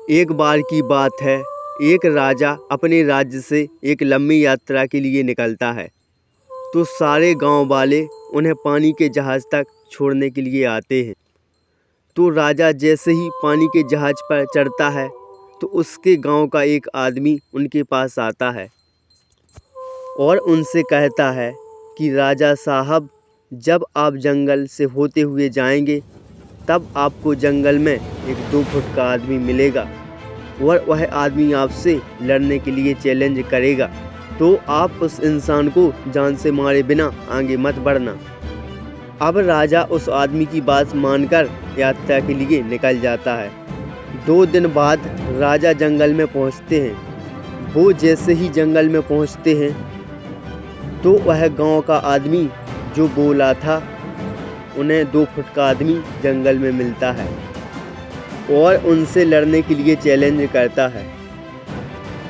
एक बार की बात है, एक राजा अपने राज्य से एक लंबी यात्रा के लिए निकलता है। तो सारे गांव वाले उन्हें पानी के जहाज़ तक छोड़ने के लिए आते हैं। तो राजा जैसे ही पानी के जहाज़ पर चढ़ता है तो उसके गांव का एक आदमी उनके पास आता है और उनसे कहता है कि राजा साहब, जब आप जंगल से होते हुए जाएंगे तब आपको जंगल में एक 2 फुट का आदमी मिलेगा और वह आदमी आपसे लड़ने के लिए चैलेंज करेगा। तो आप उस इंसान को जान से मारे बिना आगे मत बढ़ना। अब राजा उस आदमी की बात मानकर यात्रा के लिए निकल जाता है। 2 दिन बाद राजा जंगल में पहुंचते हैं। वो जैसे ही जंगल में पहुंचते हैं तो वह गांव का आदमी जो बोला था उन्हें 2 फुट का आदमी जंगल में मिलता है और उनसे लड़ने के लिए चैलेंज करता है।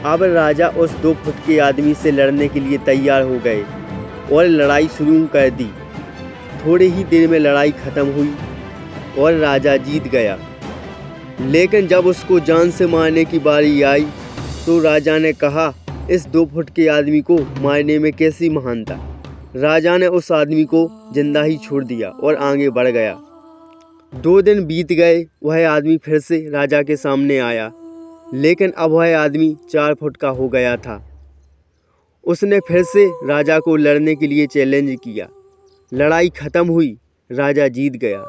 अब राजा उस 2 फुट के आदमी से लड़ने के लिए तैयार हो गए और लड़ाई शुरू कर दी। थोड़ी ही देर में लड़ाई ख़त्म हुई और राजा जीत गया। लेकिन जब उसको जान से मारने की बारी आई तो राजा ने कहा, इस 2 फुट के आदमी को मारने में कैसी महानता। राजा ने उस आदमी को जिंदा ही छोड़ दिया और आगे बढ़ गया। 2 दिन बीत गए, वह आदमी फिर से राजा के सामने आया, लेकिन अब वह आदमी 4 फुट का हो गया था। उसने फिर से राजा को लड़ने के लिए चैलेंज किया। लड़ाई ख़त्म हुई, राजा जीत गया,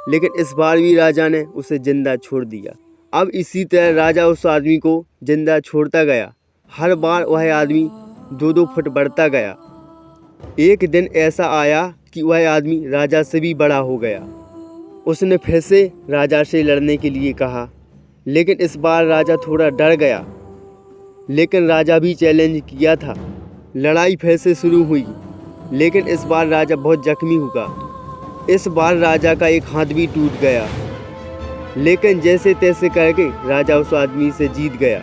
लेकिन इस बार भी राजा ने उसे जिंदा छोड़ दिया। अब इसी तरह राजा उस आदमी को जिंदा छोड़ता गया। हर बार वह आदमी 2-2 फुट बढ़ता गया। एक दिन ऐसा आया कि वह आदमी राजा से भी बड़ा हो गया। उसने फिर से राजा से लड़ने के लिए कहा, लेकिन इस बार राजा थोड़ा डर गया। लेकिन राजा भी चैलेंज किया था। लड़ाई फिर से शुरू हुई, लेकिन इस बार राजा बहुत जख्मी हुआ। इस बार राजा का एक हाथ भी टूट गया, लेकिन जैसे तैसे करके राजा उस आदमी से जीत गया।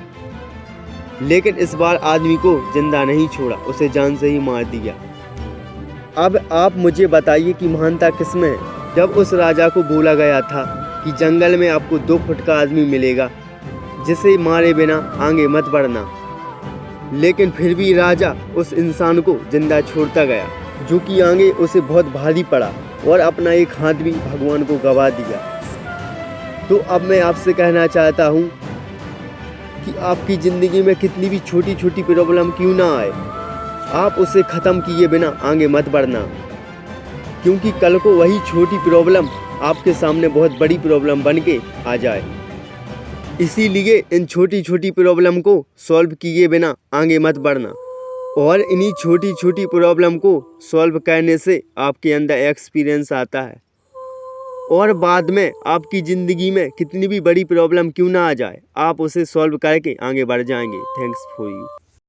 लेकिन इस बार आदमी को जिंदा नहीं छोड़ा, उसे जान से ही मार दिया। अब आप मुझे बताइए कि महानता किसमें है। जब उस राजा को बोला गया था कि जंगल में आपको 2 फुट का आदमी मिलेगा जिसे मारे बिना आगे मत बढ़ना, लेकिन फिर भी राजा उस इंसान को जिंदा छोड़ता गया, जो कि आगे उसे बहुत भारी पड़ा और अपना एक हाथ भी भगवान को गवा दिया। तो अब मैं आपसे कहना चाहता हूँ कि आपकी ज़िंदगी में कितनी भी छोटी छोटी प्रॉब्लम क्यों ना आए, आप उसे ख़त्म किए बिना आगे मत बढ़ना, क्योंकि कल को वही छोटी प्रॉब्लम आपके सामने बहुत बड़ी प्रॉब्लम बन के आ जाए। इसीलिए इन छोटी छोटी प्रॉब्लम को सॉल्व किए बिना आगे मत बढ़ना, और इन्हीं छोटी छोटी प्रॉब्लम को सॉल्व करने से आपके अंदर एक्सपीरियंस आता है और बाद में आपकी ज़िंदगी में कितनी भी बड़ी प्रॉब्लम क्यों ना आ जाए, आप उसे सॉल्व करके आगे बढ़ जाएंगे। Thanks for you.